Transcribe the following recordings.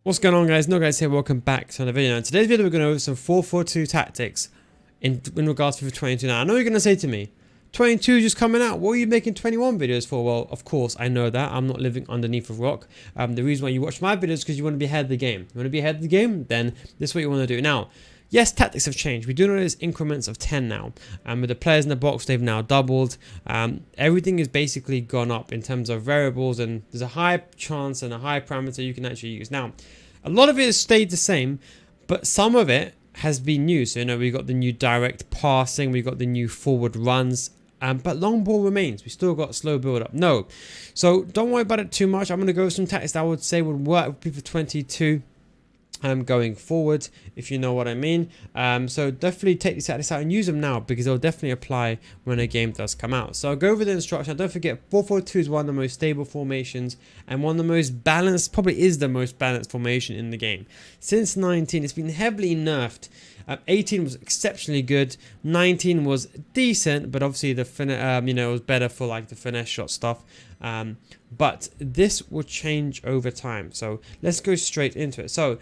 What's going on, guys? No guys here, welcome back to another video. Now in today's video we're going to go over some 4-4-2 tactics in regards to FIFA 22. Now I know you're going to say to me, 22 is just coming out, what are you making 21 videos for? Well, of course I know that, I'm not living underneath a rock. The reason why you watch my videos is because you want to be ahead of the game. You want to be ahead of the game, then this is what you want to do. Now, yes, tactics have changed. We do know there's increments of 10 now. With the players in the box, they've now doubled. Everything is basically gone up in terms of variables, and there's a high chance and a high parameter you can actually use. Now, a lot of it has stayed the same, but some of it has been new. So, we got the new direct passing, we got the new forward runs, but long ball remains. We still got slow build up. No. So, don't worry about it too much. I'm going to go with some tactics that I would say would work with FIFA 22. Going forward, if you know what I mean. So definitely take these tactics out and use them now, because they'll definitely apply when a game does come out. So I'll go over the instruction. Don't forget, 4-4-2 is one of the most stable formations and one of the most balanced, probably is the most balanced formation in the game. Since 19, it's been heavily nerfed. 18 was exceptionally good. 19 was decent, but obviously the it was better for like the finesse shot stuff. But this will change over time. So let's go straight into it. So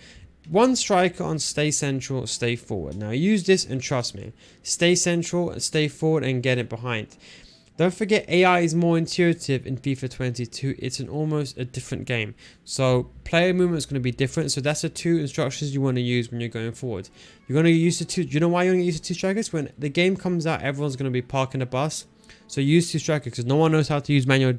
one striker on stay central, stay forward. Now use this and trust me. Stay central, stay forward, and get it behind. Don't forget, AI is more intuitive in FIFA 22. It's almost a different game. So player movement is going to be different. So that's the two instructions you want to use when you're going forward. You're going to use the two. Do you know why you're going to use the two strikers? When the game comes out, everyone's going to be parking the bus. So use two strikers, because no one knows how to use manual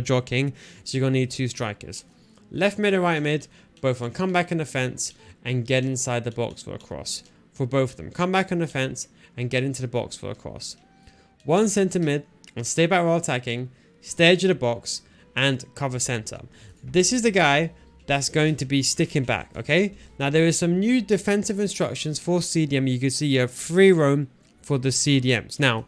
jockeying. So you're going to need two strikers. Left mid and right mid, both on come back on the fence and get inside the box for a cross. For both of them, come back on the fence and get into the box for a cross. One centre mid and stay back while attacking, stay edge of the box and cover centre. This is the guy that's going to be sticking back, okay? Now there is some new defensive instructions for CDM. You can see you have free roam for the CDMs. Now,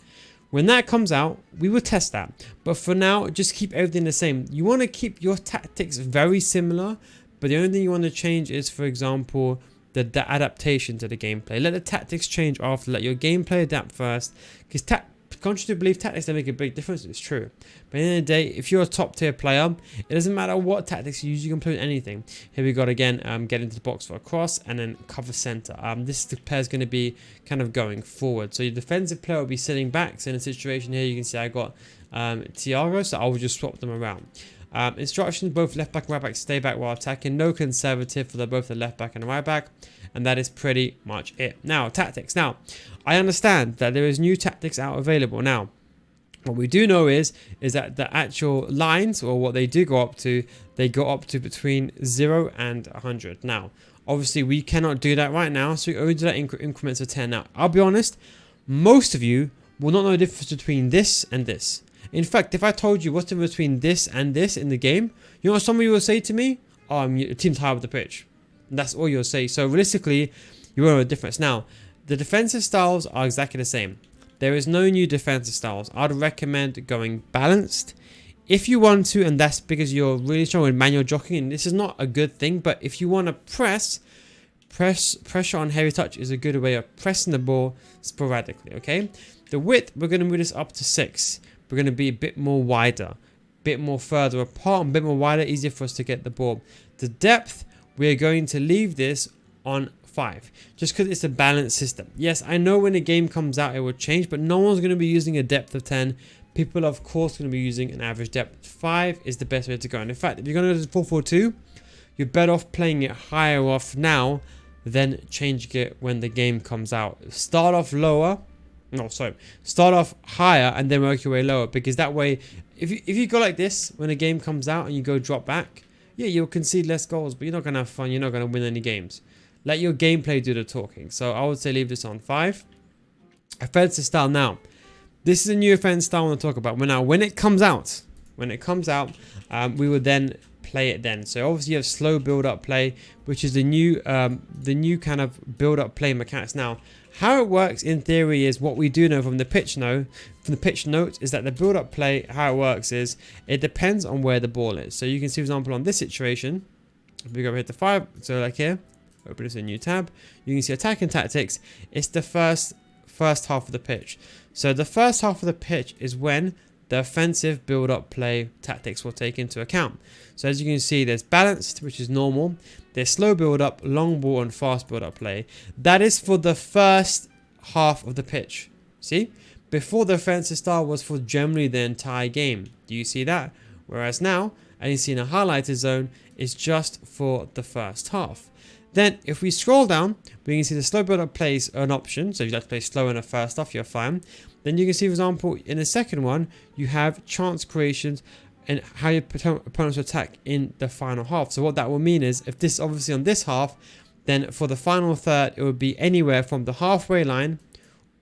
when that comes out, we will test that. But for now, just keep everything the same. You want to keep your tactics very similar, but the only thing you want to change is, for example, the adaptation to the gameplay. Let the tactics change after. Let your gameplay adapt first. Because contrary to belief, tactics, they make a big difference. It's true. But at the end of the day, if you're a top tier player, it doesn't matter what tactics you use, you can play with anything. Here we got again, get into the box for a cross and then cover center. This player is going to be kind of going forward. So your defensive player will be sitting back. So in a situation here, you can see I got Thiago, so I will just swap them around. Instructions, both left back and right back stay back while attacking. No conservative for both the left back and the right back. And that is pretty much it. Now, tactics. Now, I understand that there is new tactics out available. Now, what we do know is that the actual lines, or what they do go up to, they go up to between 0 and 100. Now, obviously, we cannot do that right now, so we only do that in increments of 10. Now, I'll be honest, most of you will not know the difference between this and this. In fact, if I told you what's the difference between this and this in the game, you know what some of you will say to me? Oh, your team's high up the pitch. And that's all you'll say. So realistically, you won't know the difference. Now, the defensive styles are exactly the same. There is no new defensive styles. I'd recommend going balanced. If you want to, and that's because you're really strong with manual jockeying, and this is not a good thing, but if you want to pressure on heavy touch is a good way of pressing the ball sporadically, okay? The width, we're going to move this up to 6. We're going to be a bit more wider, a bit more further apart, a bit more wider, easier for us to get the ball. The depth, we are going to leave this on 5, just because it's a balanced system. Yes, I know when the game comes out it will change, but no one's going to be using a depth of 10. People are of course going to be using an average depth. 5 is the best way to go. And in fact, if you're going to go to 4-4-2, you're better off playing it higher off now than changing it when the game comes out. Start off lower. No, sorry. Start off higher and then work your way lower, because that way, if you go like this when a game comes out and you go drop back, yeah, you'll concede less goals, but you're not going to have fun. You're not going to win any games. Let your gameplay do the talking. So I would say leave this on 5. Offensive style. Now, this is a new offensive style I want to talk about. Now, when it comes out, we will then play it then. So obviously you have slow build-up play, which is the new kind of build-up play mechanics. Now, how it works in theory is what we do know from the pitch note is that the build-up play, how it works is it depends on where the ball is. So you can see, for example, on this situation, if we go over here to 5, so like here, open this in a new tab, you can see attacking tactics. It's the first half of the pitch. So the first half of the pitch is when the offensive build-up play tactics will take into account. So as you can see, there's balanced, which is normal. There's slow build-up, long ball, and fast build-up play. That is for the first half of the pitch. See? Before, the offensive style was for generally the entire game. Do you see that? Whereas now, as you see in a highlighted zone, is just for the first half. Then, if we scroll down, we can see the slow build-up plays are an option. So if you like to play slow in the first half, you're fine. Then you can see, for example, in the second one, you have chance creations and how your opponents attack in the final half. So what that will mean is, if this is obviously on this half, then for the final third, it would be anywhere from the halfway line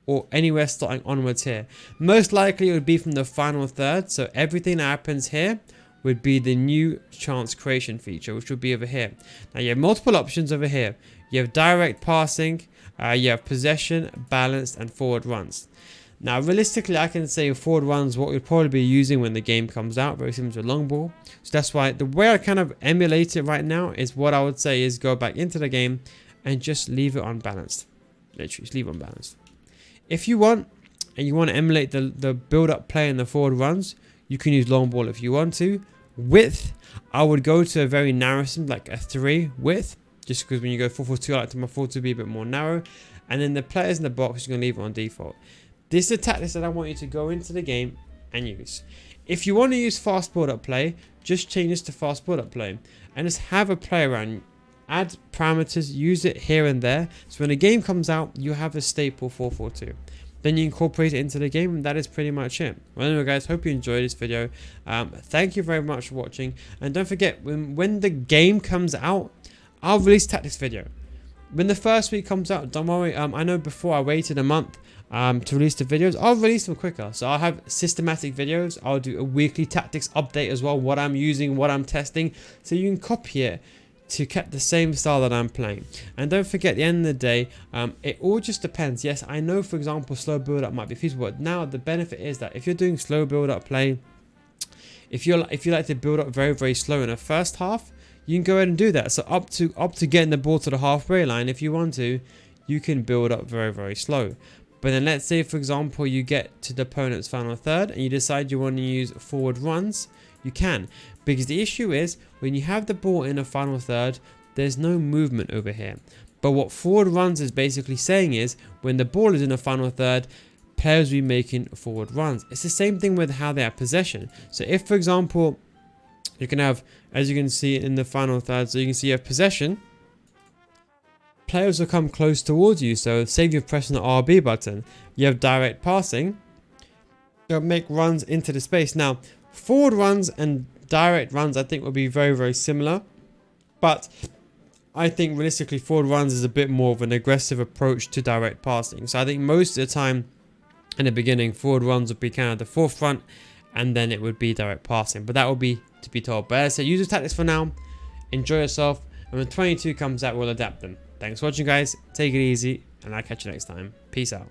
or anywhere starting onwards here. Most likely, it would be from the final third. So everything that happens here would be the new chance creation feature, which would be over here. Now you have multiple options over here. You have direct passing, you have possession, balanced, and forward runs. Now realistically, I can say forward runs what we'll probably be using when the game comes out, very similar to long ball. So that's why the way I kind of emulate it right now is what I would say is go back into the game and just leave it unbalanced. Literally, just leave it unbalanced. If you want, and you want to emulate the build-up play and the forward runs, you can use long ball if you want to. Width, I would go to a very narrow sim, like a 3 width, just because when you go 4-4-2, I like my 4 to be a bit more narrow. And then the players in the box, you're going to leave it on default. This is the tactics that I want you to go into the game and use. If you want to use fast build-up play, just change this to fast build-up play and just have a play around. Add parameters, use it here and there. So when the game comes out, you have a staple 4-4-2. Then you incorporate it into the game, and that is pretty much it. Well, anyway, guys, hope you enjoyed this video. Thank you very much for watching. And don't forget, when the game comes out, I'll release tactics video. When the first week comes out, don't worry. I know before I waited a month to release the videos, I'll release them quicker. So I'll have systematic videos. I'll do a weekly tactics update as well, what I'm using, what I'm testing. So you can copy it to get the same style that I'm playing. And don't forget, at the end of the day, it all just depends. Yes, I know, for example, slow build up might be feasible, but now the benefit is that if you're doing slow build up play, if you like to build up very, very slow in the first half, you can go ahead and do that. So up to getting the ball to the halfway line, if you want to, you can build up very, very slow. But then let's say, for example, you get to the opponent's final third and you decide you want to use forward runs, you can. Because the issue is, when you have the ball in a final third, there's no movement over here. But what forward runs is basically saying is, when the ball is in a final third, players will be making forward runs. It's the same thing with how they have possession. So if, for example, you can have, as you can see in the final third, so you can see you have possession, players will come close towards you. So say you're pressing the RB button, you have direct passing, they'll make runs into the space. Now, forward runs and direct runs I think will be very, very similar, but I think realistically forward runs is a bit more of an aggressive approach to direct passing. So I think most of the time in the beginning, forward runs would be kind of the forefront, and then it would be direct passing, but that will be to be told. But as I say, use the tactics for now, enjoy yourself, and when 22 comes out, we'll adapt them. Thanks for watching, guys. Take it easy, and I'll catch you next time. Peace out.